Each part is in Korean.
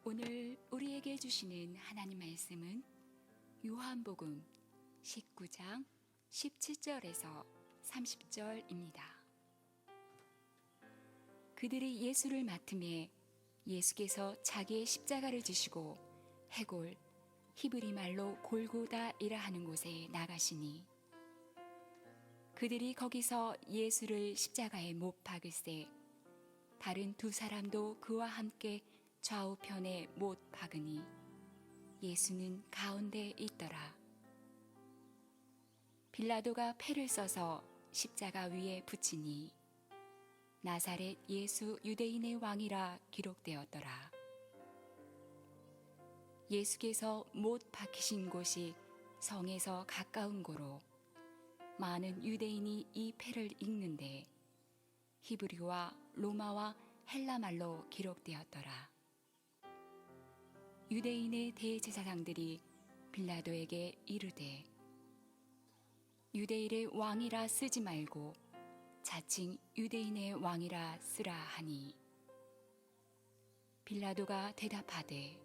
오늘 우리에게 주시는 하나님 말씀은 요한복음 19장 17절에서 30절입니다. 그들이 예수를 맡음에 예수께서 자기의 십자가를 지시고 해골 히브리 말로 골고다이라 하는 곳에 나가시니 그들이 거기서 예수를 십자가에 못 박을세 다른 두 사람도 그와 함께 좌우편에 못 박으니 예수는 가운데 있더라. 빌라도가 패를 써서 십자가 위에 붙이니 나사렛 예수 유대인의 왕이라 기록되었더라. 예수께서 못 박히신 곳이 성에서 가까운 고로 많은 유대인이 이 패를 읽는데 히브리와 로마와 헬라 말로 기록되었더라. 유대인의 대제사장들이 빌라도에게 이르되 유대인의 왕이라 쓰지 말고 자칭 유대인의 왕이라 쓰라 하니 빌라도가 대답하되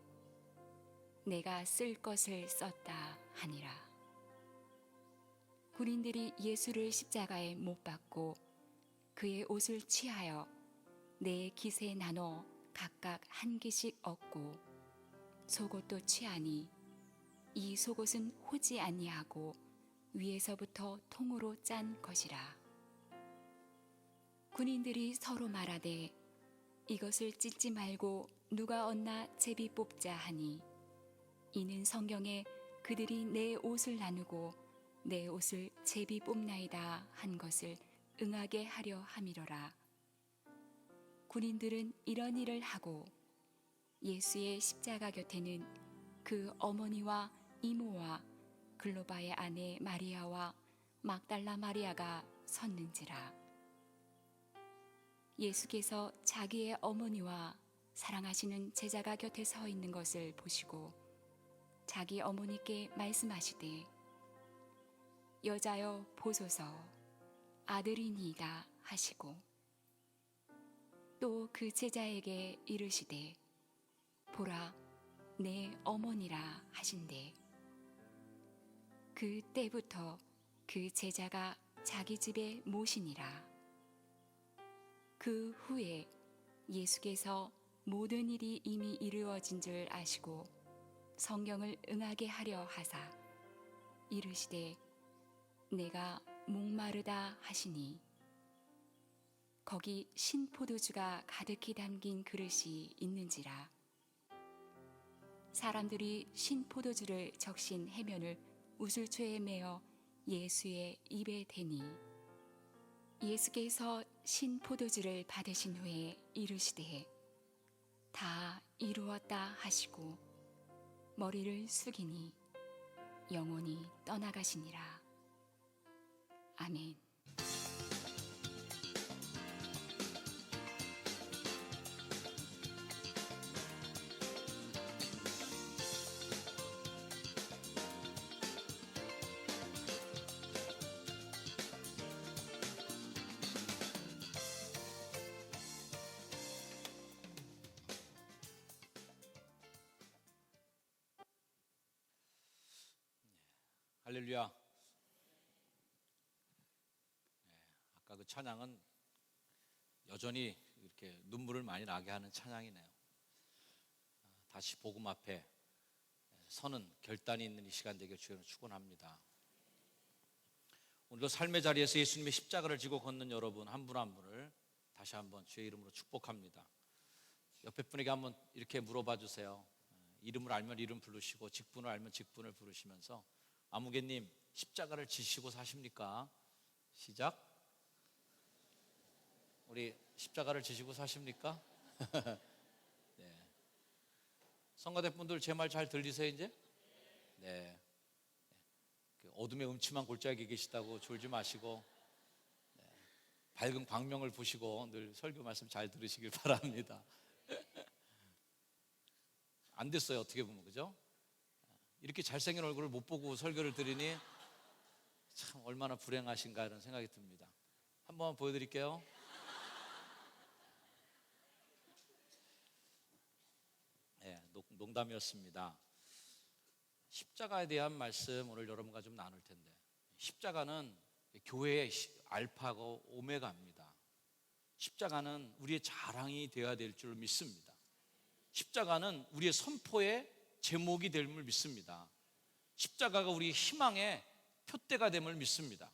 내가 쓸 것을 썼다 하니라. 군인들이 예수를 십자가에 못 박고 그의 옷을 취하여 네 깃에 나눠 각각 한 개씩 얻고 속옷도 취하니 이 속옷은 호지 아니하고 위에서부터 통으로 짠 것이라. 군인들이 서로 말하되 이것을 찢지 말고 누가 얻나 제비 뽑자 하니 이는 성경에 그들이 내 옷을 나누고 내 옷을 제비 뽑나이다 한 것을 응하게 하려 함이로라. 군인들은 이런 일을 하고 예수의 십자가 곁에는 그 어머니와 이모와 글로바의 아내 마리아와 막달라 마리아가 섰는지라. 예수께서 자기의 어머니와 사랑하시는 제자가 곁에 서 있는 것을 보시고 자기 어머니께 말씀하시되 여자여 보소서 아들이니이다 하시고 또 그 제자에게 이르시되 보라 내 어머니라 하신대. 그 때부터 그 제자가 자기 집에 모시니라. 그 후에 예수께서 모든 일이 이미 이루어진 줄 아시고 성경을 응하게 하려 하사 이르시되 내가 목마르다 하시니 거기 신포도주가 가득히 담긴 그릇이 있는지라. 사람들이 신포도주를 적신 해면을 우슬초에 메어 예수의 입에 대니 예수께서 신포도주를 받으신 후에 이르시되 다 이루었다 하시고 머리를 숙이니 영혼이 떠나가시니라. 아멘. 할렐루야. 아까 그 찬양은 여전히 이렇게 눈물을 많이 나게 하는 찬양이네요. 다시 복음 앞에 서는 결단이 있는 이 시간 되길 주여는 축원합니다. 오늘도 삶의 자리에서 예수님의 십자가를 지고 걷는 여러분 한 분 한 분을 다시 한번 주의 이름으로 축복합니다. 옆에 분에게 한번 이렇게 물어봐 주세요. 이름을 알면 이름 부르시고 직분을 알면 직분을 부르시면서 아무개님 십자가를 지시고 사십니까? 시작. 우리 십자가를 지시고 사십니까? 네. 성가대 분들 제 말 잘 들리세요 이제? 네. 어둠의 음침한 골짜기에 계시다고 졸지 마시고 밝은 광명을 보시고 늘 설교 말씀 잘 들으시길 바랍니다. 안 됐어요 어떻게 보면, 그죠? 이렇게 잘생긴 얼굴을 못 보고 설교를 드리니 참 얼마나 불행하신가 이런 생각이 듭니다. 한번 보여드릴게요. 예, 농담이었습니다. 십자가에 대한 말씀 오늘 여러분과 좀 나눌 텐데, 십자가는 교회의 알파고 오메가입니다. 십자가는 우리의 자랑이 되어야 될 줄 믿습니다. 십자가는 우리의 선포의 제목이 될 줄 믿습니다. 십자가가 우리의 희망의 표대가 됨을 믿습니다.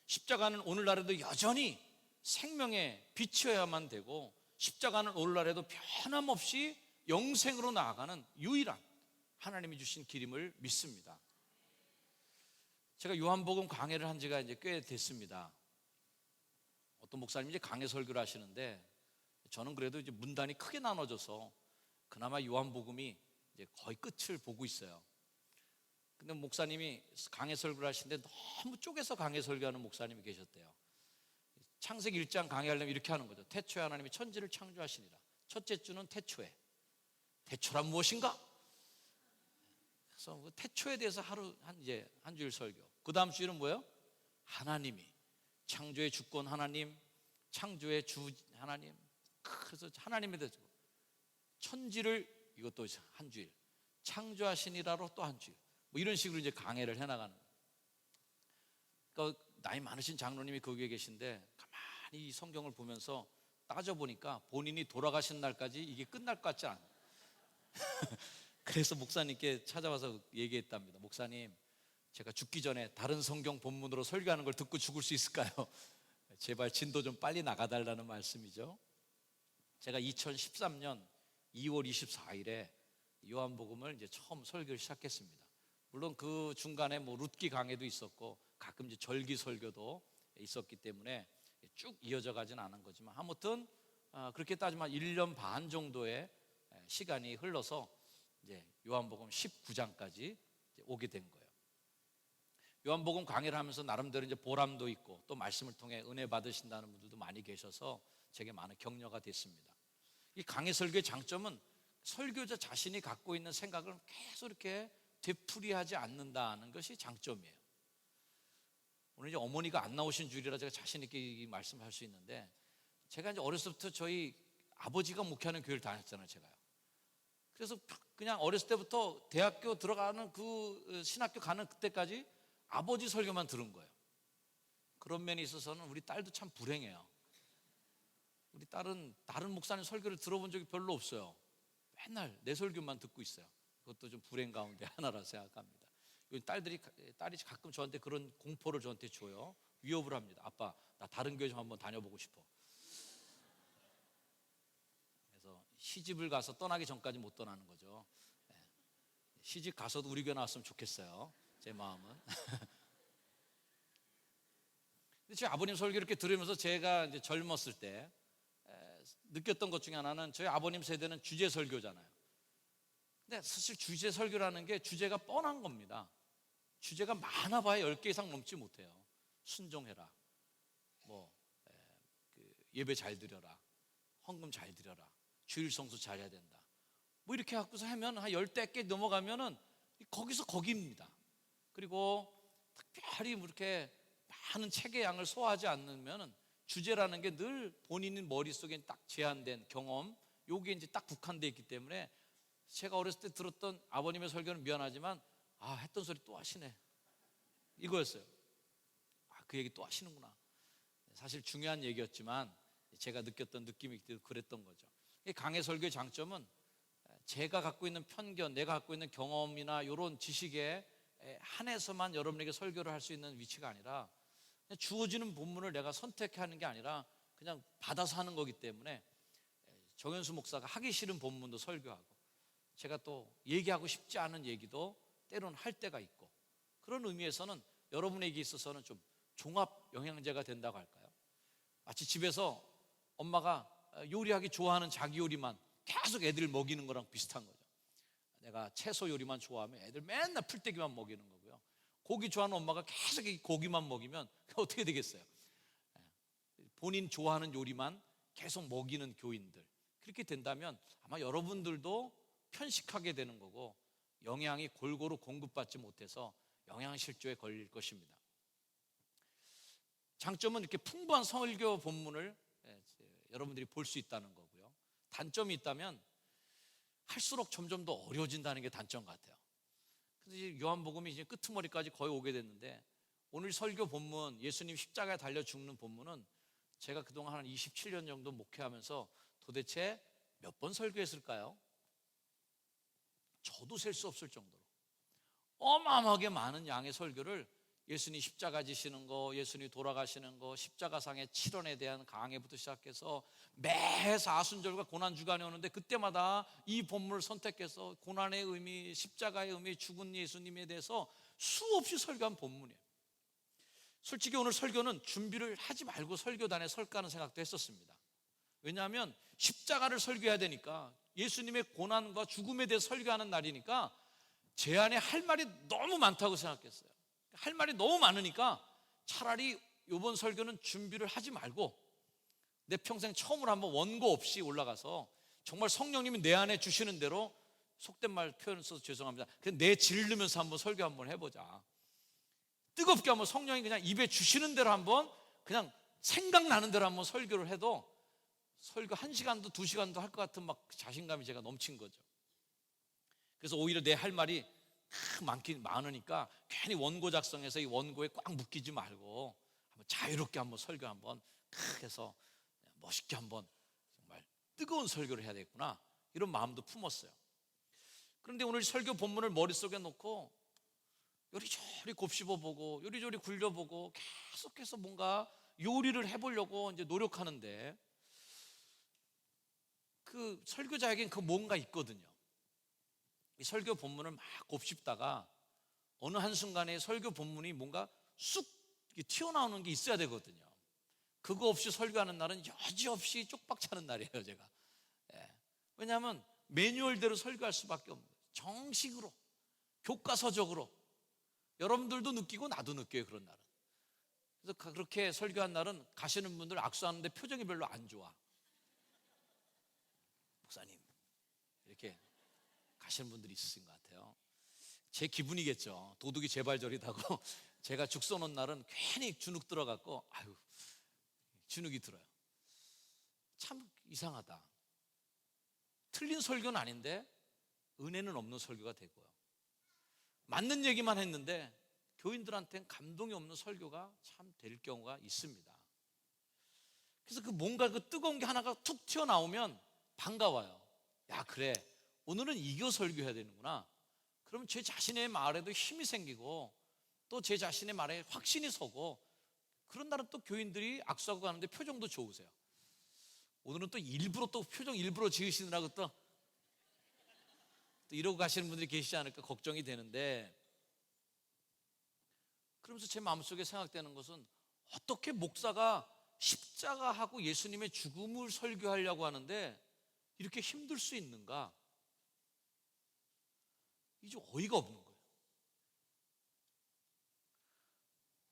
십자가는 오늘날에도 여전히 생명의 빛이어야만 되고, 십자가는 오늘날에도 변함없이 영생으로 나아가는 유일한 하나님이 주신 길임을 믿습니다. 제가 요한복음 강해를 한 지가 이제 꽤 됐습니다. 어떤 목사님이 이제 강해 설교를 하시는데, 저는 그래도 이제 문단이 크게 나눠져서 그나마 요한복음이 이제 거의 끝을 보고 있어요. 근데 목사님이 강해 설교를 하시는데 너무 쪼개서 강해 설교하는 목사님이 계셨대요. 창세기 1장 강해하려면 이렇게 하는 거죠. 태초에 하나님이 천지를 창조하시니라. 첫째 주는 태초에. 태초란 무엇인가? 그래서 그 태초에 대해서 하루 한 주일 설교. 그 다음 주일은 뭐예요? 하나님이 창조의 주권 하나님, 창조의 주 하나님. 그래서 하나님에 대해서 천지를, 이것도 한 주일, 창조하시니라로 또 한 주일, 뭐 이런 식으로 이제 강해를 해나가는 거예요. 그러니까 나이 많으신 장로님이 거기에 계신데 가만히 이 성경을 보면서 따져보니까 본인이 돌아가신 날까지 이게 끝날 것 같지 않아요. 그래서 목사님께 찾아와서 얘기했답니다. 목사님, 제가 죽기 전에 다른 성경 본문으로 설교하는 걸 듣고 죽을 수 있을까요? 제발 진도 좀 빨리 나가달라는 말씀이죠. 제가 2013년 2월 24일에 요한복음을 이제 처음 설교를 시작했습니다. 물론 그 중간에 뭐 룻기 강해도 있었고 가끔 이제 절기 설교도 있었기 때문에 쭉 이어져 가진 않은 거지만, 아무튼 그렇게 따지면 1년 반 정도의 시간이 흘러서 이제 요한복음 19장까지 오게 된 거예요. 요한복음 강해를 하면서 나름대로 이제 보람도 있고, 또 말씀을 통해 은혜 받으신다는 분들도 많이 계셔서 제게 많은 격려가 됐습니다. 이 강해 설교의 장점은 설교자 자신이 갖고 있는 생각을 계속 이렇게 되풀이하지 않는다는 것이 장점이에요. 오늘 이제 어머니가 안 나오신 주일이라 제가 자신 있게 이 말씀할 수 있는데, 제가 이제 어렸을 때부터 저희 아버지가 목회하는 교회를 다녔잖아요, 제가요. 그래서 그냥 어렸을 때부터 대학교 들어가는 그 신학교 가는 그때까지 아버지 설교만 들은 거예요. 그런 면에 있어서는 우리 딸도 참 불행해요. 우리 딸은 다른 목사님 설교를 들어본 적이 별로 없어요. 맨날 내 설교만 듣고 있어요. 그것도 좀 불행 가운데 하나라 생각합니다. 딸이 가끔 저한테 그런 공포를 저한테 줘요. 위협을 합니다. 아빠, 나 다른 교회 좀 한번 다녀보고 싶어. 그래서 시집을 가서 떠나기 전까지 못 떠나는 거죠. 시집 가서도 우리 교회 나왔으면 좋겠어요, 제 마음은. 근데 제 아버님 설교 이렇게 들으면서 제가 이제 젊었을 때 느꼈던 것 중에 하나는, 저희 아버님 세대는 주제 설교잖아요. 근데 사실 주제 설교라는 게 주제가 뻔한 겁니다. 주제가 많아봐야 10개 이상 넘지 못해요. 순종해라, 예배 잘 드려라, 헌금 잘 드려라, 주일 성수 잘해야 된다, 뭐 이렇게 갖고서 하면 한 10개 넘어가면은 거기서 거기입니다. 그리고 특별히 이렇게 많은 책의 양을 소화하지 않으면은 주제라는 게 늘 본인 머릿속에 딱 제한된 경험, 요게 이제 딱 국한되어 있기 때문에, 제가 어렸을 때 들었던 아버님의 설교는 미안하지만 했던 소리 또 하시네, 이거였어요. 그 얘기 또 하시는구나. 사실 중요한 얘기였지만 제가 느꼈던 느낌이 그랬던 거죠. 강해 설교의 장점은 제가 갖고 있는 편견, 내가 갖고 있는 경험이나 이런 지식에 한해서만 여러분에게 설교를 할 수 있는 위치가 아니라, 주어지는 본문을 내가 선택하는 게 아니라 그냥 받아서 하는 거기 때문에, 정현수 목사가 하기 싫은 본문도 설교하고, 제가 또 얘기하고 싶지 않은 얘기도 때로는 할 때가 있고, 그런 의미에서는 여러분에게 있어서는 좀 종합 영양제가 된다고 할까요? 마치 집에서 엄마가 요리하기 좋아하는 자기 요리만 계속 애들 먹이는 거랑 비슷한 거죠. 내가 채소 요리만 좋아하면 애들 맨날 풀떼기만 먹이는 거고요. 고기 좋아하는 엄마가 계속 고기만 먹이면 어떻게 되겠어요? 본인 좋아하는 요리만 계속 먹이는 교인들, 그렇게 된다면 아마 여러분들도 편식하게 되는 거고, 영양이 골고루 공급받지 못해서 영양실조에 걸릴 것입니다. 장점은 이렇게 풍부한 설교 본문을 여러분들이 볼 수 있다는 거고요. 단점이 있다면, 할수록 점점 더 어려워진다는 게 단점 같아요. 그래서 이제 요한복음이 이제 끄트머리까지 거의 오게 됐는데, 오늘 설교 본문, 예수님 십자가에 달려 죽는 본문은 제가 그동안 한 27년 정도 목회하면서 도대체 몇 번 설교했을까요? 저도 셀 수 없을 정도로 어마어마하게 많은 양의 설교를, 예수님 십자가 지시는 거, 예수님 돌아가시는 거, 십자가상의 7원에 대한 강해부터 시작해서 매 사순절과 고난주간에 오는데, 그때마다 이 본문을 선택해서 고난의 의미, 십자가의 의미, 죽은 예수님에 대해서 수없이 설교한 본문이에요. 솔직히 오늘 설교는 준비를 하지 말고 설교단에 설까 하는 생각도 했었습니다. 왜냐하면 십자가를 설교해야 되니까, 예수님의 고난과 죽음에 대해 설교하는 날이니까 제 안에 할 말이 너무 많다고 생각했어요. 할 말이 너무 많으니까 차라리 이번 설교는 준비를 하지 말고 내 평생 처음으로 한번 원고 없이 올라가서 정말 성령님이 내 안에 주시는 대로, 속된 말 표현 써서 죄송합니다, 그냥 내 질르면서 한번 설교 한번 해보자. 뜨겁게 한번 성령이 그냥 입에 주시는 대로 한번, 그냥 생각나는 대로 한번 설교를 해도 설교 1시간도 2시간도 할 것 같은 막 자신감이 제가 넘친 거죠. 그래서 오히려 내 할 말이 많긴 많으니까 괜히 원고 작성해서 이 원고에 꽉 묶이지 말고 한번 자유롭게 한번 설교 한번 크 해서 멋있게 한번 정말 뜨거운 설교를 해야 되겠구나, 이런 마음도 품었어요. 그런데 오늘 설교 본문을 머릿속에 놓고 요리조리 곱씹어보고 요리조리 굴려보고 계속해서 뭔가 요리를 해보려고 이제 노력하는데, 그 설교자에겐 그 뭔가 있거든요. 이 설교 본문을 막 곱씹다가 어느 한순간에 설교 본문이 뭔가 쑥 튀어나오는 게 있어야 되거든요. 그거 없이 설교하는 날은 여지없이 쪽박 차는 날이에요, 제가. 왜냐하면 매뉴얼대로 설교할 수밖에 없는 거예요. 정식으로, 교과서적으로. 여러분들도 느끼고 나도 느껴요, 그런 날은. 그래서 그렇게 설교한 날은 가시는 분들 악수하는데 표정이 별로 안 좋아. 목사님, 이렇게 가시는 분들이 있으신 것 같아요. 제 기분이겠죠. 도둑이 제발저리다고 제가 죽 써놓은 날은 괜히 주눅 들어갖고, 아유, 주눅이 들어요. 참 이상하다. 틀린 설교는 아닌데 은혜는 없는 설교가 되고요, 맞는 얘기만 했는데 교인들한테는 감동이 없는 설교가 참 될 경우가 있습니다. 그래서 그 뭔가 그 뜨거운 게 하나가 툭 튀어나오면 반가워요. 야, 그래, 오늘은 이거 설교해야 되는구나. 그러면 제 자신의 말에도 힘이 생기고 또 제 자신의 말에 확신이 서고, 그런 날은 또 교인들이 악수하고 가는데 표정도 좋으세요. 오늘은 또 일부러 또 표정 일부러 지으시느라고 또 이러고 가시는 분들이 계시지 않을까 걱정이 되는데, 그러면서 제 마음속에 생각되는 것은, 어떻게 목사가 십자가하고 예수님의 죽음을 설교하려고 하는데 이렇게 힘들 수 있는가? 이게 어이가 없는 거예요.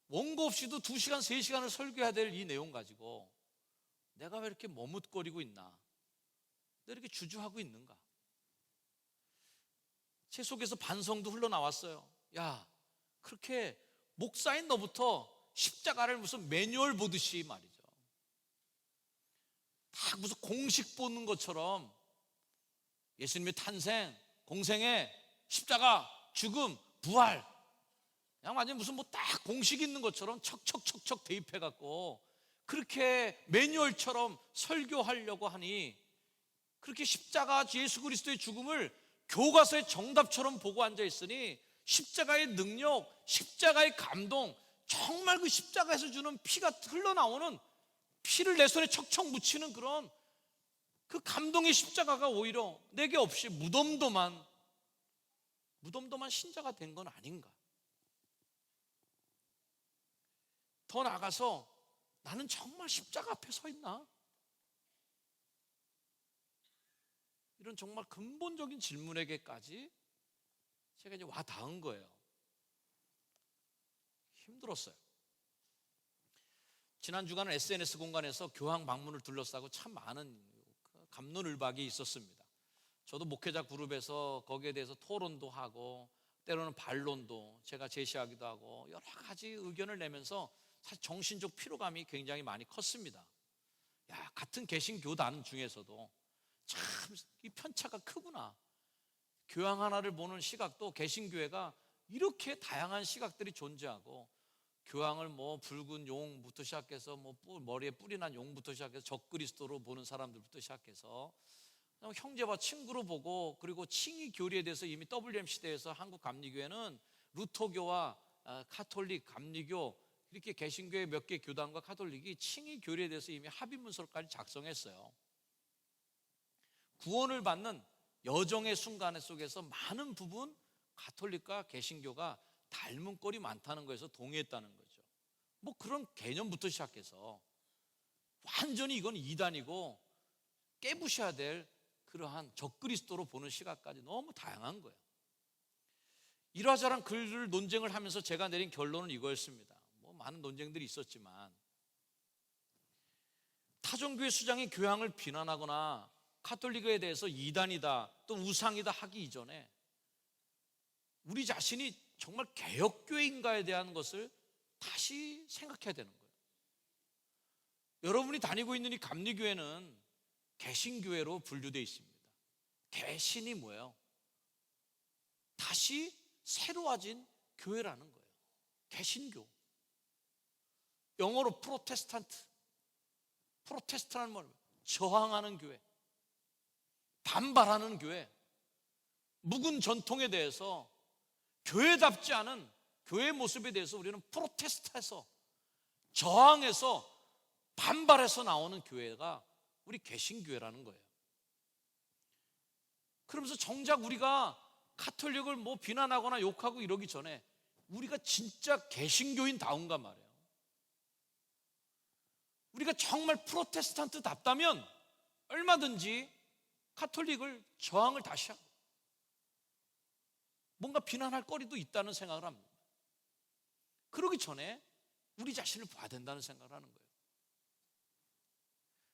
원고 없이도 2시간, 3시간을 설교해야 될 이 내용 가지고 내가 왜 이렇게 머뭇거리고 있나? 왜 이렇게 주저하고 있는가? 제 속에서 반성도 흘러나왔어요. 야, 그렇게 목사인 너부터 십자가를 무슨 매뉴얼 보듯이 말이죠, 다 무슨 공식 보는 것처럼 예수님의 탄생, 공생애, 십자가, 죽음, 부활, 그냥 완전 무슨 뭐 딱 공식 있는 것처럼 척척척척 대입해갖고 그렇게 매뉴얼처럼 설교하려고 하니, 그렇게 십자가 예수 그리스도의 죽음을 교과서의 정답처럼 보고 앉아있으니, 십자가의 능력, 십자가의 감동, 정말 그 십자가에서 주는 피가 흘러나오는, 피를 내 손에 척척 묻히는 그런 그 감동의 십자가가 오히려 내게 없이 무덤덤한 신자가 된 건 아닌가. 더 나아가서 나는 정말 십자가 앞에 서 있나? 이런 정말 근본적인 질문에게까지 제가 이제 와 닿은 거예요. 힘들었어요. 지난 주간은 SNS 공간에서 교황 방문을 둘러싸고 참 많은 갑론을박이 있었습니다. 저도 목회자 그룹에서 거기에 대해서 토론도 하고 때로는 반론도 제가 제시하기도 하고 여러 가지 의견을 내면서 사실 정신적 피로감이 굉장히 많이 컸습니다. 야, 같은 개신교단 중에서도 참 이 편차가 크구나. 교황 하나를 보는 시각도 개신교회가 이렇게 다양한 시각들이 존재하고, 교황을 뭐 붉은 용부터 시작해서 뭐 머리에 뿔이 난 용부터 시작해서 적그리스도로 보는 사람들부터 시작해서 형제와 친구로 보고, 그리고 칭의 교리에 대해서 이미 WM 시대에서 한국 감리교회는 루터교와 카톨릭, 감리교, 이렇게 개신교회 몇 개 교단과 카톨릭이 칭의 교리에 대해서 이미 합의 문서까지 작성했어요. 구원을 받는 여정의 순간 속에서 많은 부분 가톨릭과 개신교가 닮은 꼴이 많다는 거에서 동의했다는 거죠. 뭐 그런 개념부터 시작해서 완전히 이건 이단이고 깨부셔야 될 그러한 적그리스도로 보는 시각까지 너무 다양한 거예요. 이러저런 글을 논쟁을 하면서 제가 내린 결론은 이거였습니다. 뭐 많은 논쟁들이 있었지만, 타종교회 수장이 교황을 비난하거나 카톨릭에 대해서 이단이다 또 우상이다 하기 이전에 우리 자신이 정말 개혁교회인가에 대한 것을 다시 생각해야 되는 거예요. 여러분이 다니고 있는 이 감리교회는 개신교회로 분류되어 있습니다. 개신이 뭐예요? 다시 새로워진 교회라는 거예요. 개신교. 영어로 프로테스탄트. 프로테스탄은 뭐예요? 저항하는 교회, 반발하는 교회, 묵은 전통에 대해서, 교회답지 않은 교회 모습에 대해서 우리는 프로테스트해서, 저항해서, 반발해서 나오는 교회가 우리 개신교회라는 거예요. 그러면서 정작 우리가 카톨릭을 뭐 비난하거나 욕하고 이러기 전에 우리가 진짜 개신교인다운가 말이에요. 우리가 정말 프로테스탄트답다면 얼마든지 카톨릭을 저항을 다시 하고 뭔가 비난할 거리도 있다는 생각을 합니다. 그러기 전에 우리 자신을 봐야 된다는 생각을 하는 거예요.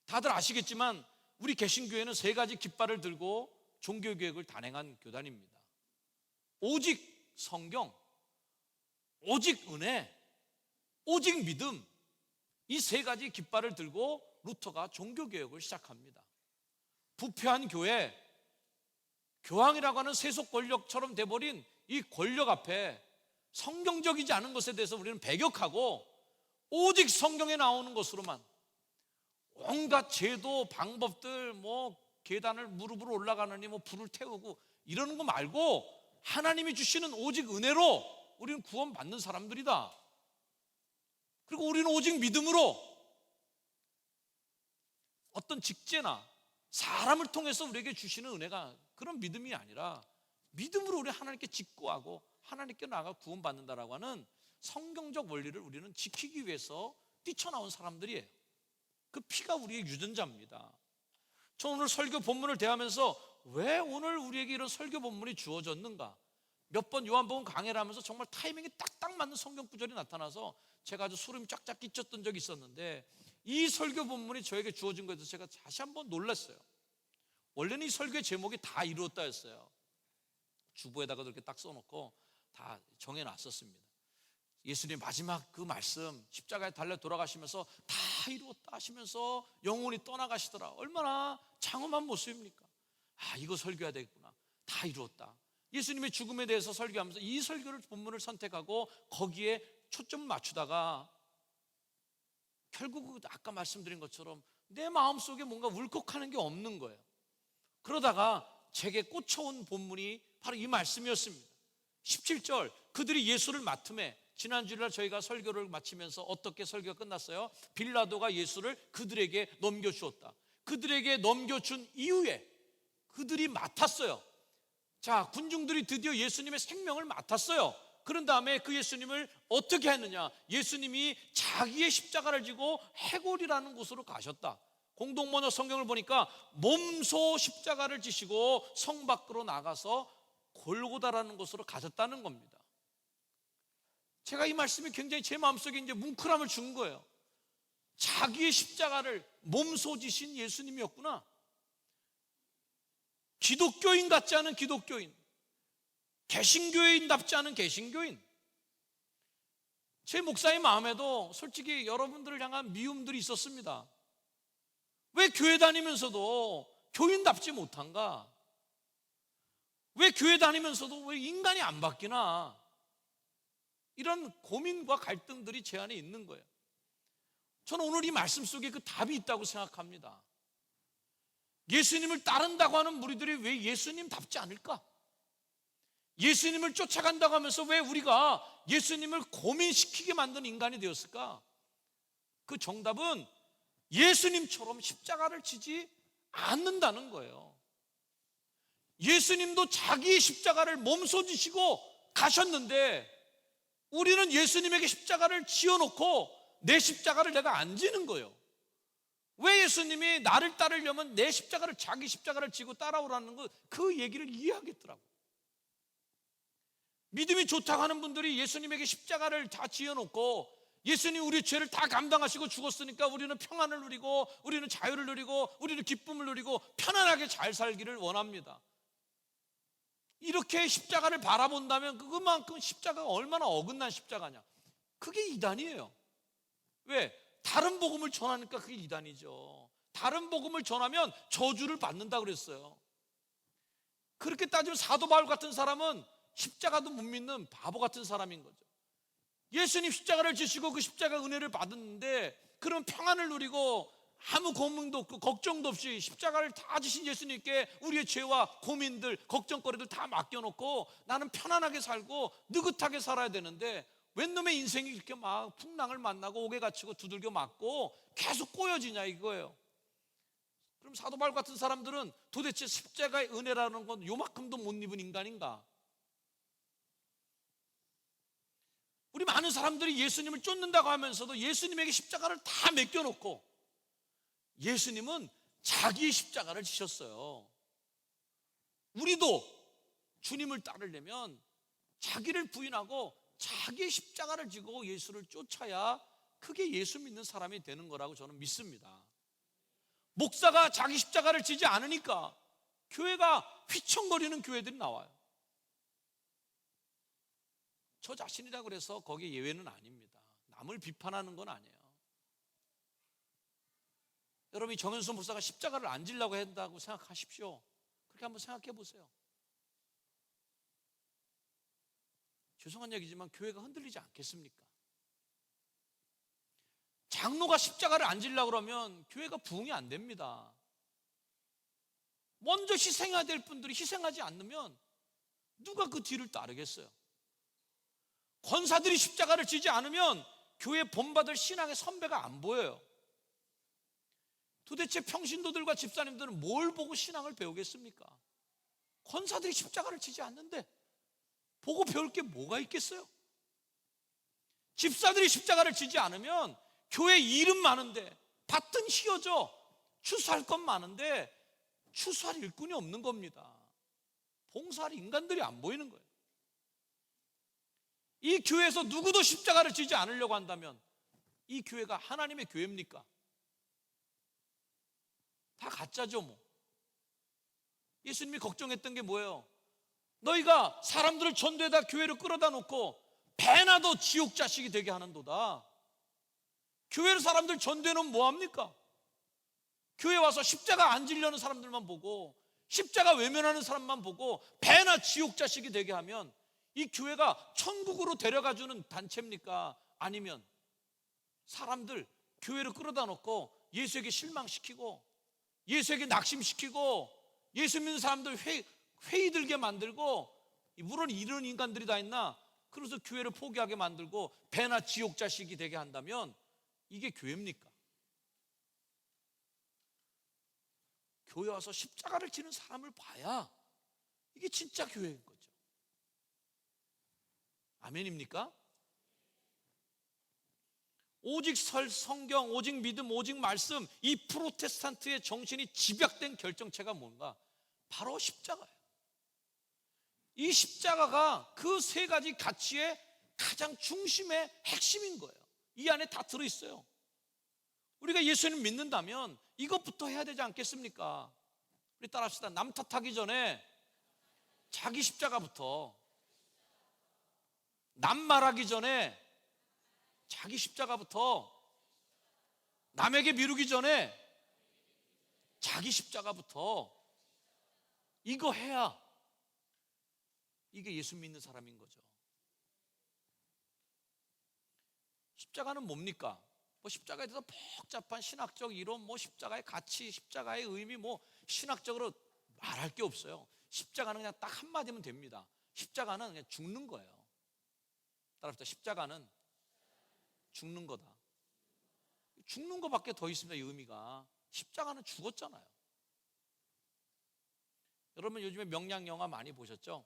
다들 아시겠지만 우리 개신교회는 세 가지 깃발을 들고 종교개혁을 단행한 교단입니다. 오직 성경, 오직 은혜, 오직 믿음, 이 세 가지 깃발을 들고 루터가 종교개혁을 시작합니다. 부패한 교회, 교황이라고 하는 세속 권력처럼 돼버린 이 권력 앞에 성경적이지 않은 것에 대해서 우리는 배격하고 오직 성경에 나오는 것으로만 온갖 제도, 방법들, 뭐 계단을 무릎으로 올라가느니 뭐 불을 태우고 이러는 거 말고 하나님이 주시는 오직 은혜로 우리는 구원받는 사람들이다. 그리고 우리는 오직 믿음으로 어떤 직제나 사람을 통해서 우리에게 주시는 은혜가 그런 믿음이 아니라 믿음으로 우리 하나님께 직구하고 하나님께 나아가 구원받는다라고 하는 성경적 원리를 우리는 지키기 위해서 뛰쳐나온 사람들이에요. 그 피가 우리의 유전자입니다. 저 오늘 설교 본문을 대하면서 왜 오늘 우리에게 이런 설교 본문이 주어졌는가, 몇 번 요한복음 강해를 하면서 정말 타이밍이 딱딱 맞는 성경 구절이 나타나서 제가 아주 소름이 쫙쫙 끼쳤던 적이 있었는데, 이 설교 본문이 저에게 주어진 것에 대해서 제가 다시 한번 놀랐어요. 원래는 이 설교의 제목이 다 이루었다였어요. 주보에다가 이렇게 딱 써놓고 다 정해놨었습니다. 예수님 마지막 그 말씀, 십자가에 달려 돌아가시면서 다 이루었다 하시면서 영혼이 떠나가시더라. 얼마나 장엄한 모습입니까? 아, 이거 설교해야 되겠구나. 다 이루었다. 예수님의 죽음에 대해서 설교하면서 이 설교를 본문을 선택하고 거기에 초점을 맞추다가 결국 아까 말씀드린 것처럼 내 마음속에 뭔가 울컥하는 게 없는 거예요. 그러다가 제게 꽂혀온 본문이 바로 이 말씀이었습니다. 17절, 그들이 예수를 맡음에, 지난 주일날 저희가 설교를 마치면서 어떻게 설교가 끝났어요? 빌라도가 예수를 그들에게 넘겨주었다. 그들에게 넘겨준 이후에 그들이 맡았어요. 자, 군중들이 드디어 예수님의 생명을 맡았어요. 그런 다음에 그 예수님을 어떻게 했느냐? 예수님이 자기의 십자가를 지고 해골이라는 곳으로 가셨다. 공동번역 성경을 보니까 몸소 십자가를 지시고 성 밖으로 나가서 골고다라는 곳으로 가셨다는 겁니다. 제가 이 말씀이 굉장히 제 마음속에 이제 뭉클함을 준 거예요. 자기의 십자가를 몸소 지신 예수님이었구나. 기독교인 같지 않은 기독교인, 개신교인답지 않은 개신교인. 제 목사의 마음에도 솔직히 여러분들을 향한 미움들이 있었습니다. 왜 교회 다니면서도 교인답지 못한가? 왜 교회 다니면서도 왜 인간이 안 바뀌나? 이런 고민과 갈등들이 제 안에 있는 거예요. 저는 오늘 이 말씀 속에 그 답이 있다고 생각합니다. 예수님을 따른다고 하는 무리들이 왜 예수님답지 않을까? 예수님을 쫓아간다고 하면서 왜 우리가 예수님을 고민시키게 만든 인간이 되었을까? 그 정답은 예수님처럼 십자가를 지지 않는다는 거예요. 예수님도 자기의 십자가를 몸소 지시고 가셨는데 우리는 예수님에게 십자가를 지어놓고 내 십자가를 내가 안 지는 거예요. 왜 예수님이 나를 따르려면 내 십자가를, 자기 십자가를 지고 따라오라는 거, 그 얘기를 이해하겠더라고요. 믿음이 좋다고 하는 분들이 예수님에게 십자가를 다 지어놓고 예수님 우리 죄를 다 감당하시고 죽었으니까 우리는 평안을 누리고 우리는 자유를 누리고 우리는 기쁨을 누리고 편안하게 잘 살기를 원합니다. 이렇게 십자가를 바라본다면 그만큼 십자가가 얼마나 어긋난 십자가냐. 그게 이단이에요. 왜? 다른 복음을 전하니까 그게 이단이죠. 다른 복음을 전하면 저주를 받는다고 그랬어요. 그렇게 따지면 사도 바울 같은 사람은 십자가도 못 믿는 바보 같은 사람인 거죠. 예수님 십자가를 지시고 그 십자가 은혜를 받았는데 그러면 평안을 누리고 아무 고민도 없고 걱정도 없이 십자가를 다 지신 예수님께 우리의 죄와 고민들, 걱정거리들 다 맡겨놓고 나는 편안하게 살고 느긋하게 살아야 되는데 웬 놈의 인생이 이렇게 막 풍랑을 만나고 옥에 갇히고 두들겨 맞고 계속 꼬여지냐 이거예요. 그럼 사도 바울 같은 사람들은 도대체 십자가의 은혜라는 건 요만큼도 못 입은 인간인가? 우리 많은 사람들이 예수님을 쫓는다고 하면서도 예수님에게 십자가를 다 맡겨놓고 예수님은 자기의 십자가를 지셨어요. 우리도 주님을 따르려면 자기를 부인하고 자기의 십자가를 지고 예수를 쫓아야 그게 예수 믿는 사람이 되는 거라고 저는 믿습니다. 목사가 자기 십자가를 지지 않으니까 교회가 휘청거리는 교회들이 나와요. 저 자신이라 그래서 거기에 예외는 아닙니다. 남을 비판하는 건 아니에요. 여러분이 정현선 목사가 십자가를 안 지려고 한다고 생각하십시오. 그렇게 한번 생각해 보세요. 죄송한 얘기지만 교회가 흔들리지 않겠습니까? 장로가 십자가를 안 지려고 그러면 교회가 부흥이 안 됩니다. 먼저 희생해야 될 분들이 희생하지 않으면 누가 그 뒤를 따르겠어요? 권사들이 십자가를 지지 않으면 교회 본받을 신앙의 선배가 안 보여요. 도대체 평신도들과 집사님들은 뭘 보고 신앙을 배우겠습니까? 권사들이 십자가를 지지 않는데 보고 배울 게 뭐가 있겠어요? 집사들이 십자가를 지지 않으면 교회 일은 많은데 밭은 휘어져 추수할 건 많은데 추수할 일꾼이 없는 겁니다. 봉사할 인간들이 안 보이는 거예요. 이 교회에서 누구도 십자가를 지지 않으려고 한다면 이 교회가 하나님의 교회입니까? 다 가짜죠 뭐. 예수님이 걱정했던 게 뭐예요? 너희가 사람들을 전도에다 교회를 끌어다 놓고 배나도 지옥 자식이 되게 하는도다. 교회로 사람들 전도해놓으면 뭐합니까? 교회 와서 십자가 안 지려는 사람들만 보고 십자가 외면하는 사람만 보고 배나 지옥 자식이 되게 하면 이 교회가 천국으로 데려가주는 단체입니까? 아니면 사람들 교회를 끌어다 놓고 예수에게 실망시키고 예수에게 낙심시키고 예수 믿는 사람들 회의 들게 만들고, 물론 이런 인간들이 다 있나? 그래서 교회를 포기하게 만들고 배나 지옥 자식이 되게 한다면 이게 교회입니까? 교회 와서 십자가를 지는 사람을 봐야 이게 진짜 교회인 거죠. 아멘입니까? 오직 성경, 오직 믿음, 오직 말씀, 이 프로테스탄트의 정신이 집약된 결정체가 뭔가? 바로 십자가예요. 이 십자가가 그 세 가지 가치의 가장 중심의 핵심인 거예요. 이 안에 다 들어있어요. 우리가 예수님 믿는다면 이것부터 해야 되지 않겠습니까? 우리 따라합시다. 남 탓하기 전에 자기 십자가부터, 남 말하기 전에 자기 십자가부터, 남에게 미루기 전에 자기 십자가부터, 이거 해야 이게 예수 믿는 사람인 거죠. 십자가는 뭡니까? 뭐 십자가에 대해서 복잡한 신학적 이론, 뭐 십자가의 가치, 십자가의 의미, 뭐 신학적으로 말할 게 없어요. 십자가는 그냥 딱 한마디면 됩니다. 십자가는 그냥 죽는 거예요. 따라합시다. 십자가는 죽는 거다. 죽는 거밖에 더 있습니다. 이 의미가. 십자가는 죽었잖아요. 여러분 요즘에 명량 영화 많이 보셨죠?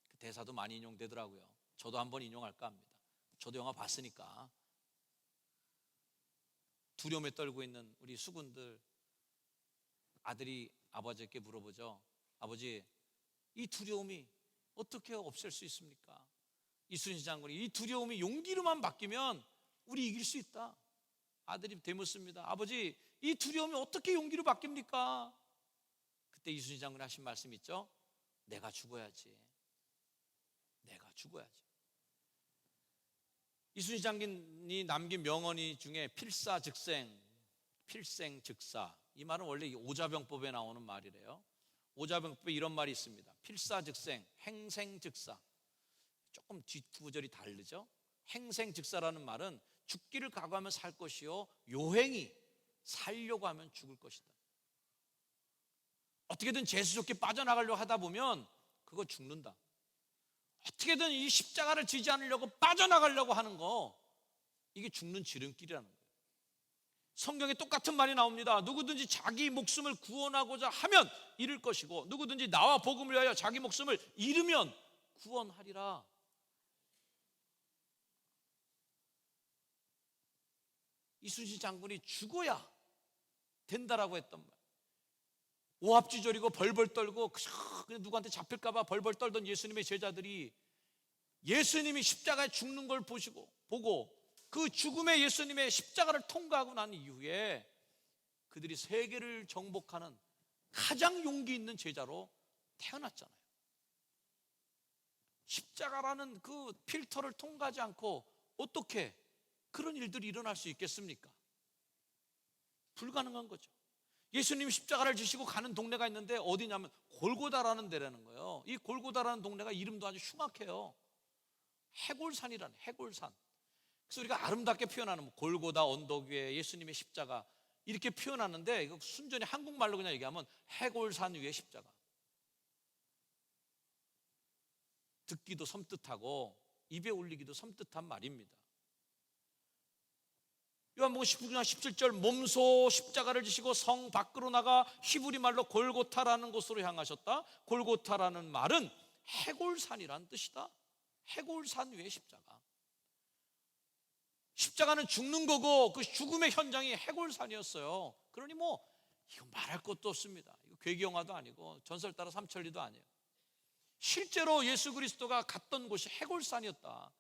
그 대사도 많이 인용되더라고요. 저도 한번 인용할까 합니다. 저도 영화 봤으니까. 두려움에 떨고 있는 우리 수군들, 아들이 아버지께 물어보죠. 아버지, 이 두려움이 어떻게 없앨 수 있습니까? 이순신 장군이 이 두려움이 용기로만 바뀌면 우리 이길 수 있다. 아들이 되묻습니다. 아버지, 이 두려움이 어떻게 용기로 바뀝니까? 그때 이순신 장군이 하신 말씀 있죠? 내가 죽어야지. 내가 죽어야지. 이순신 장군이 남긴 명언이 중에 필사즉생, 필생즉사, 이 말은 원래 오자병법에 나오는 말이래요. 오자병법에 이런 말이 있습니다. 필사즉생, 행생즉사. 조금 뒷구절이 다르죠. 행생즉사라는 말은 죽기를 각오하면 살 것이요, 요행이 살려고 하면 죽을 것이다. 어떻게든 재수 좋게 빠져나가려고 하다 보면 그거 죽는다. 어떻게든 이 십자가를 지지 않으려고 빠져나가려고 하는 거, 이게 죽는 지름길이라는 거예요. 성경에 똑같은 말이 나옵니다. 누구든지 자기 목숨을 구원하고자 하면 잃을 것이고, 누구든지 나와 복음을 위하여 자기 목숨을 잃으면 구원하리라. 이순신 장군이 죽어야 된다라고 했던 말. 오합지졸이고 벌벌 떨고 그냥 누구한테 잡힐까 봐 벌벌 떨던 예수님의 제자들이 예수님이 십자가에 죽는 걸 보고 그 죽음의 예수님의 십자가를 통과하고 난 이후에 그들이 세계를 정복하는 가장 용기 있는 제자로 태어났잖아요. 십자가라는 그 필터를 통과하지 않고 어떻게 그런 일들이 일어날 수 있겠습니까? 불가능한 거죠. 예수님이 십자가를 지시고 가는 동네가 있는데 어디냐면 골고다라는 데라는 거예요. 이 골고다라는 동네가 이름도 아주 흉악해요. 해골산이라는, 해골산. 그래서 우리가 아름답게 표현하는 골고다 언덕 위에 예수님의 십자가 이렇게 표현하는데, 이거 순전히 한국말로 그냥 얘기하면 해골산 위에 십자가. 듣기도 섬뜩하고 입에 올리기도 섬뜩한 말입니다. 요한복음 19장 17절, 몸소 십자가를 지시고 성 밖으로 나가 히브리 말로 골고타라는 곳으로 향하셨다. 골고타라는 말은 해골산이라는 뜻이다. 해골산 위에 십자가. 십자가는 죽는 거고 그 죽음의 현장이 해골산이었어요. 그러니 뭐 이거 말할 것도 없습니다. 이거 괴기영화도 아니고 전설 따라 삼천리도 아니에요. 실제로 예수 그리스도가 갔던 곳이 해골산이었다.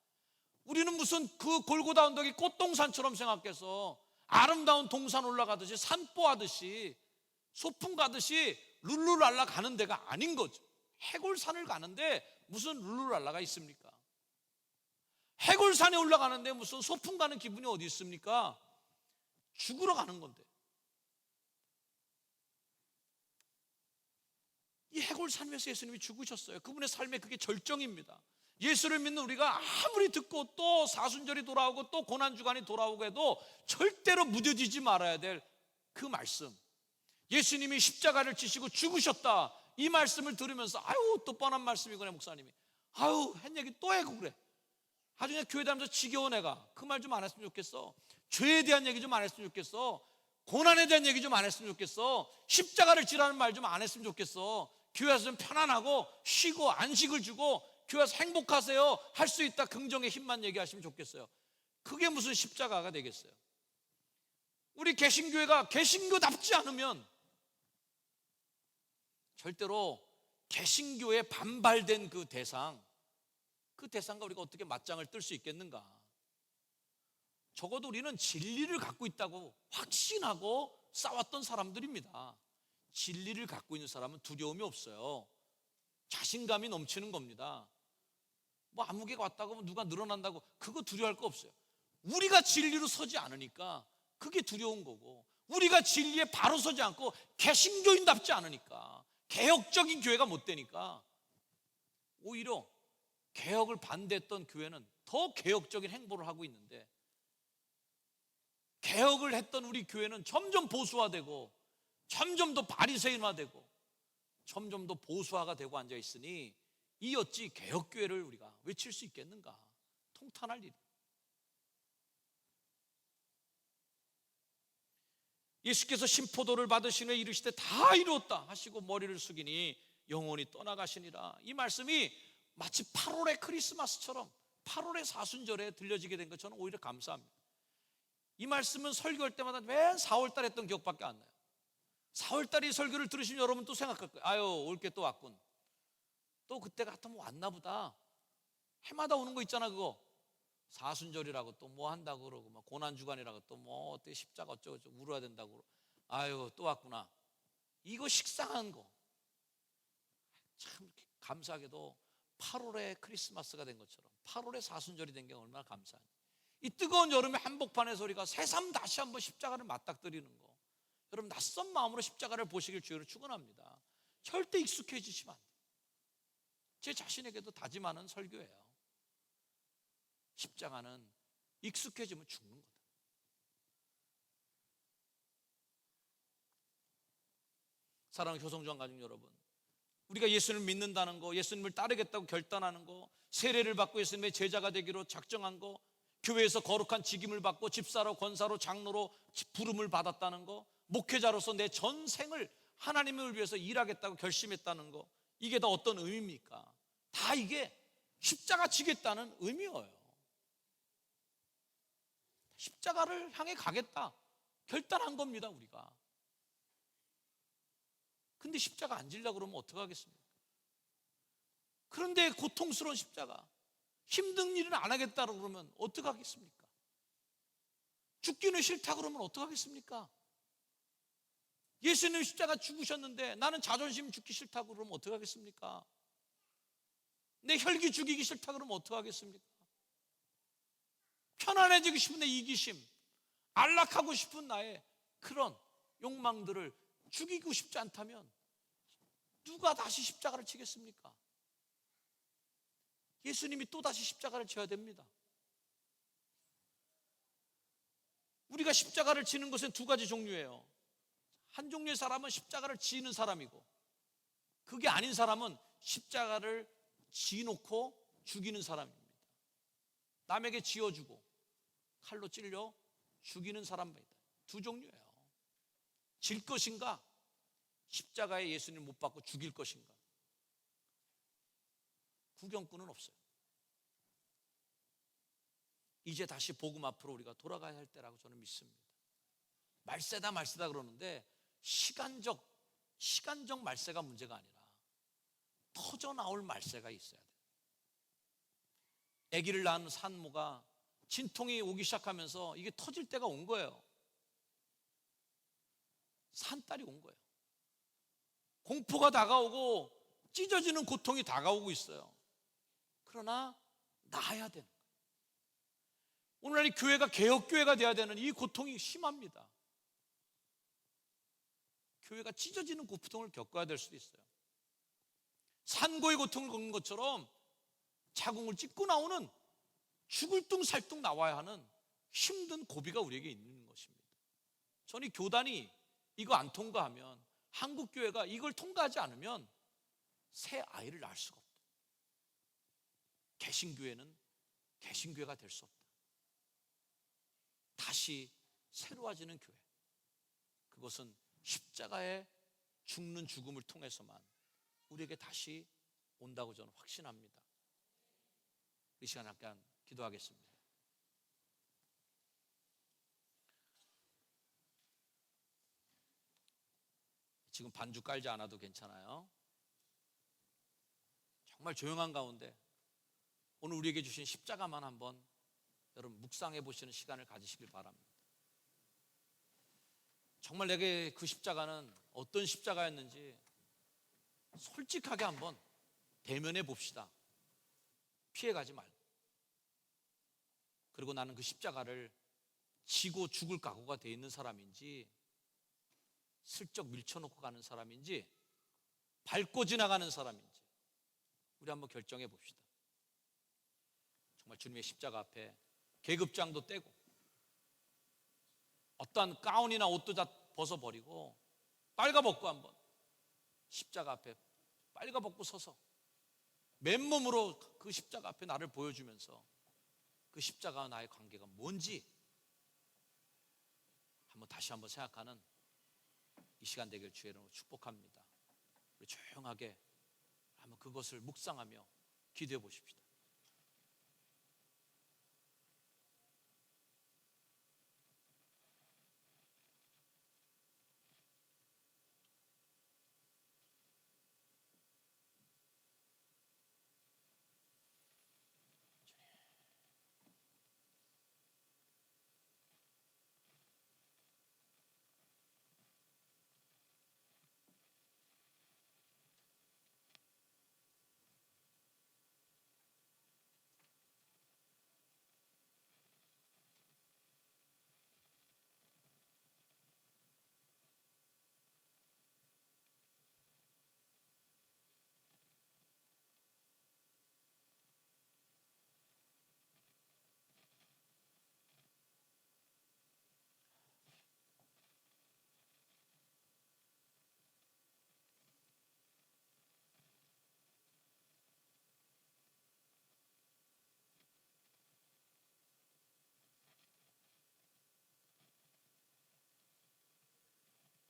우리는 무슨 그 골고다 언덕이 꽃동산처럼 생각해서 아름다운 동산 올라가듯이 산보하듯이 소풍 가듯이 룰루랄라 가는 데가 아닌 거죠. 해골산을 가는데 무슨 룰루랄라가 있습니까? 해골산에 올라가는데 무슨 소풍 가는 기분이 어디 있습니까? 죽으러 가는 건데. 이 해골산 위에서 예수님이 죽으셨어요. 그분의 삶의 그게 절정입니다. 예수를 믿는 우리가 아무리 듣고 또 사순절이 돌아오고 또 고난주간이 돌아오고 해도 절대로 무뎌지지 말아야 될 그 말씀, 예수님이 십자가를 지시고 죽으셨다, 이 말씀을 들으면서 아유 또 뻔한 말씀이구나 목사님이, 아유 한 얘기 또 해고 그래, 아주 그냥 교회 다니면서 지겨운 애가 그 말 좀 안 했으면 좋겠어, 죄에 대한 얘기 좀 안 했으면 좋겠어, 고난에 대한 얘기 좀 안 했으면 좋겠어, 십자가를 지라는 말 좀 안 했으면 좋겠어, 교회에서 좀 편안하고 쉬고 안식을 주고 교회에서 행복하세요 할 수 있다, 긍정의 힘만 얘기하시면 좋겠어요. 그게 무슨 십자가가 되겠어요? 우리 개신교회가 개신교답지 않으면 절대로 개신교에 반발된 그 대상과 우리가 어떻게 맞짱을 뜰 수 있겠는가? 적어도 우리는 진리를 갖고 있다고 확신하고 싸웠던 사람들입니다. 진리를 갖고 있는 사람은 두려움이 없어요. 자신감이 넘치는 겁니다. 뭐 아무개가 왔다고 누가 늘어난다고 그거 두려워할 거 없어요. 우리가 진리로 서지 않으니까 그게 두려운 거고, 우리가 진리에 바로 서지 않고 개신교인답지 않으니까, 개혁적인 교회가 못 되니까 오히려 개혁을 반대했던 교회는 더 개혁적인 행보를 하고 있는데, 개혁을 했던 우리 교회는 점점 보수화되고 점점 더 바리새인화되고 점점 더 보수화가 되고 앉아 있으니, 이 어찌 개혁교회를 우리가 외칠 수 있겠는가? 통탄할 일. 예수께서 신포도를 받으신 후에 이르시되 다 이루었다 하시고 머리를 숙이니 영원히 떠나가시니라. 이 말씀이 마치 8월의 크리스마스처럼 8월의 사순절에 들려지게 된 것, 저는 오히려 감사합니다. 이 말씀은 설교할 때마다 맨 4월 달에 했던 기억밖에 안 나요. 4월 달에 설교를 들으시면 여러분 또 생각할 거예요. 아유, 올 게 또 왔군. 또 그때 같으면 왔나 보다. 해마다 오는 거 있잖아, 그거. 사순절이라고 또 뭐 한다고 그러고, 막 고난주간이라고 또 뭐 어때 십자가 어쩌고저쩌고 울어야 된다고 그러고. 아유, 또 왔구나. 이거 식상한 거. 참 감사하게도 8월에 크리스마스가 된 것처럼 8월에 사순절이 된 게 얼마나 감사하니. 이 뜨거운 여름의 한복판에서 우리가 새삼 다시 한번 십자가를 맞닥뜨리는 거, 여러분 낯선 마음으로 십자가를 보시길 주의로 축원합니다. 절대 익숙해지시면 안 돼요. 제 자신에게도 다짐하는 설교예요. 십자가는 익숙해지면 죽는 거다. 사랑하는 효성주한 가족 여러분, 우리가 예수님을 믿는다는 거, 예수님을 따르겠다고 결단하는 거, 세례를 받고 예수님의 제자가 되기로 작정한 거, 교회에서 거룩한 직임을 받고 집사로, 권사로, 장로로 부름을 받았다는 거, 목회자로서 내 전생을 하나님을 위해서 일하겠다고 결심했다는 거, 이게 다 어떤 의미입니까? 다 이게 십자가 지겠다는 의미예요. 십자가를 향해 가겠다 결단한 겁니다, 우리가. 근데 십자가 안 지려고 그러면 어떡하겠습니까? 그런데 고통스러운 십자가, 힘든 일은 안 하겠다고 그러면 어떡하겠습니까? 죽기는 싫다 그러면 어떡하겠습니까? 예수님 십자가 죽으셨는데 나는 자존심 죽기 싫다고 그러면 어떡하겠습니까? 내 혈기 죽이기 싫다 그러면 어떡하겠습니까? 편안해지고 싶은 내 이기심, 안락하고 싶은 나의 그런 욕망들을 죽이고 싶지 않다면 누가 다시 십자가를 지겠습니까? 예수님이 또다시 십자가를 져야 됩니다. 우리가 십자가를 지는 것은 두 가지 종류예요. 한 종류의 사람은 십자가를 지는 사람이고, 그게 아닌 사람은 십자가를 지놓고 죽이는 사람입니다. 남에게 지어주고 칼로 찔려 죽이는 사람입니다. 두 종류예요. 질 것인가, 십자가에 예수님 못 박고 죽일 것인가. 구경꾼은 없어요. 이제 다시 복음 앞으로 우리가 돌아가야 할 때라고 저는 믿습니다. 말세다 그러는데 시간적 말세가 문제가 아니라 터져 나올 말세가 있어야 돼요. 아기를 낳은 산모가 진통이 오기 시작하면서 이게 터질 때가 온 거예요. 산딸이 온 거예요. 공포가 다가오고 찢어지는 고통이 다가오고 있어요. 그러나 나아야 되는 거예요. 오늘날 이 교회가 개혁교회가 돼야 되는 이 고통이 심합니다. 교회가 찢어지는 고통을 겪어야 될 수도 있어요. 산고의 고통을 겪는 것처럼 자궁을 찢고 나오는 죽을 둥 살둥 나와야 하는 힘든 고비가 우리에게 있는 것입니다. 저는 이 교단이 이거 안 통과하면, 한국교회가 이걸 통과하지 않으면 새 아이를 낳을 수가 없다. 개신교회는 개신교회가 될 수 없다. 다시 새로워지는 교회, 그것은 십자가에 죽는 죽음을 통해서만 우리에게 다시 온다고 저는 확신합니다. 이 시간 잠깐 기도하겠습니다. 지금 반주 깔지 않아도 괜찮아요. 정말 조용한 가운데 오늘 우리에게 주신 십자가만 한번 여러분 묵상해 보시는 시간을 가지시길 바랍니다. 정말 내게 그 십자가는 어떤 십자가였는지 솔직하게 한번 대면해 봅시다. 피해가지 말고. 그리고 나는 그 십자가를 지고 죽을 각오가 돼 있는 사람인지, 슬쩍 밀쳐놓고 가는 사람인지, 밟고 지나가는 사람인지, 우리 한번 결정해 봅시다. 정말 주님의 십자가 앞에 계급장도 떼고 어떠한 가운이나 옷도 다 벗어버리고 빨가벗고 한번 십자가 앞에 빨가벗고 서서 맨몸으로 그 십자가 앞에 나를 보여주면서 그 십자가와 나의 관계가 뭔지 다시 한번 생각하는 이 시간 되길 주의 이름으로 축복합니다. 우리 조용하게 한번 그것을 묵상하며 기도해 보십시다.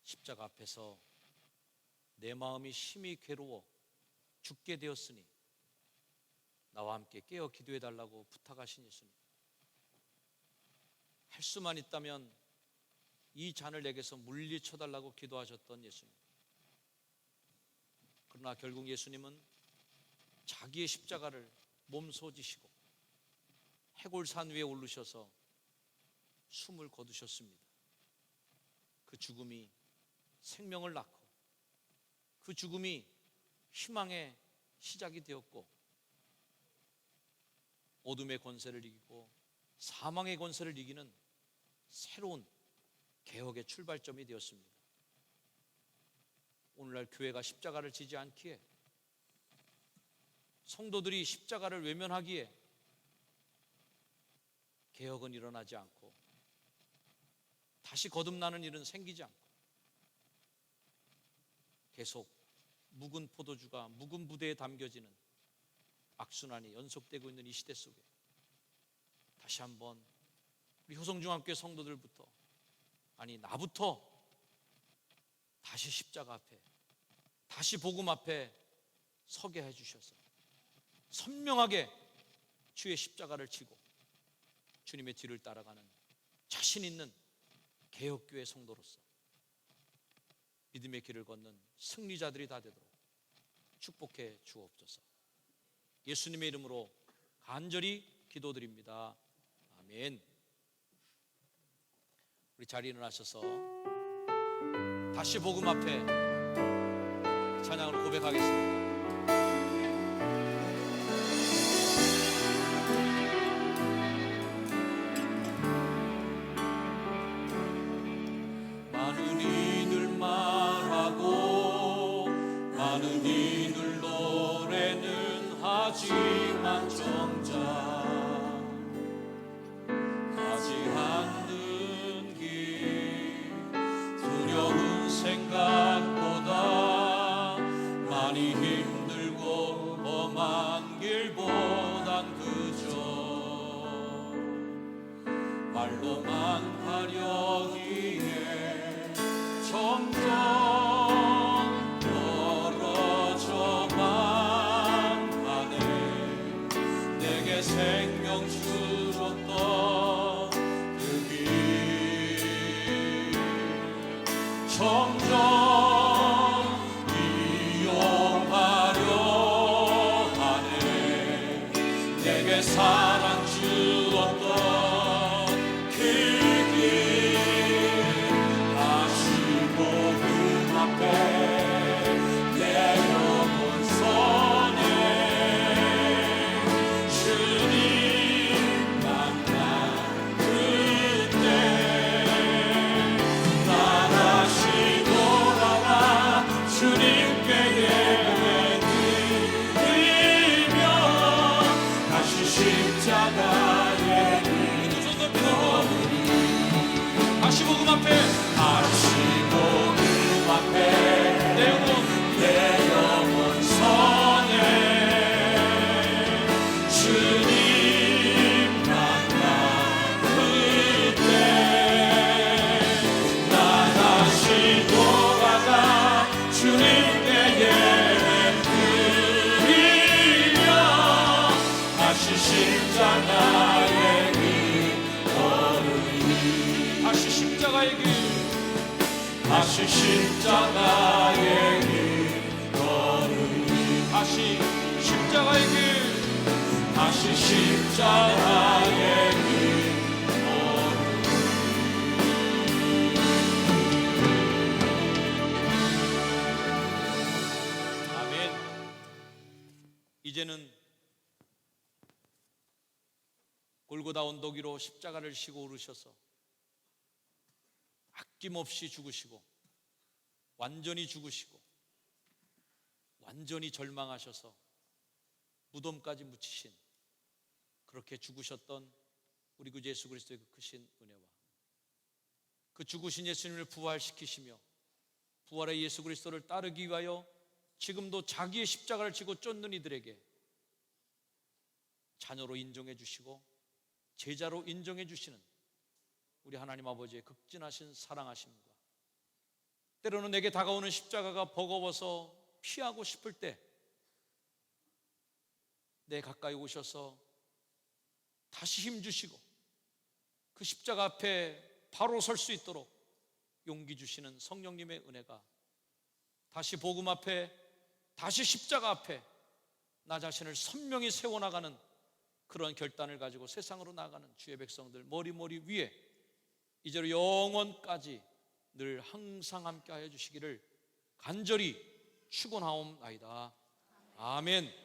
십자가 앞에서 내 마음이 심히 괴로워 죽게 되었으니 나와 함께 깨어 기도해 달라고 부탁하신 예수님, 할 수만 있다면 이 잔을 내게서 물리쳐 달라고 기도하셨던 예수님. 그러나 결국 예수님은 자기의 십자가를 몸소 지시고 해골산 위에 오르셔서 숨을 거두셨습니다. 그 죽음이 생명을 낳고 그 죽음이 희망의 시작이 되었고 어둠의 권세를 이기고 사망의 권세를 이기는 새로운 개혁의 출발점이 되었습니다. 오늘날 교회가 십자가를 지지 않기에, 성도들이 십자가를 외면하기에 개혁은 일어나지 않고 다시 거듭나는 일은 생기지 않고 계속 묵은 포도주가 묵은 부대에 담겨지는 악순환이 연속되고 있는 이 시대 속에 다시 한번 우리 효성중앙교회 성도들부터, 아니 나부터 다시 십자가 앞에, 다시 복음 앞에 서게 해주셔서 선명하게 주의 십자가를 지고 주님의 뒤를 따라가는 자신 있는 개혁교회 성도로서 믿음의 길을 걷는 승리자들이 다 되도록 축복해 주옵소서. 예수님의 이름으로 간절히 기도드립니다. 아멘. 우리 자리에 일어나셔서 다시 복음 앞에 찬양을 고백하겠습니다. 많은 이들 말하고 많은 이들 노래는 하지만 정작 하지 않는 길, 두려운 생각보다 많이 힘들고 험한 길보단 그저 말로만 하려기에 점점 멀어져만 가네. 내게 생명 주었던 그 길 점점 이용하려 하네. 내게 사랑 주었던 그 길 다시 복음 다시 십자가에 이제는 골고다 언덕 위로 십자가를 지고 오르셔서 아낌없이 죽으시고 완전히 죽으시고 완전히 절망하셔서 무덤까지 묻히신, 그렇게 죽으셨던 우리 구 예수 그리스도의 그 크신 은혜와 그 죽으신 예수님을 부활시키시며 부활의 예수 그리스도를 따르기 위하여 지금도 자기의 십자가를 지고 쫓는 이들에게 자녀로 인정해 주시고 제자로 인정해 주시는 우리 하나님 아버지의 극진하신 사랑하심과 때로는 내게 다가오는 십자가가 버거워서 피하고 싶을 때 내 가까이 오셔서 다시 힘주시고 그 십자가 앞에 바로 설 수 있도록 용기 주시는 성령님의 은혜가 다시 복음 앞에, 다시 십자가 앞에 나 자신을 선명히 세워나가는 그런 결단을 가지고 세상으로 나가는 주의 백성들 머리 위에 이제로 영원까지 늘 항상 함께하여 주시기를 간절히 축원하옵나이다. 아멘.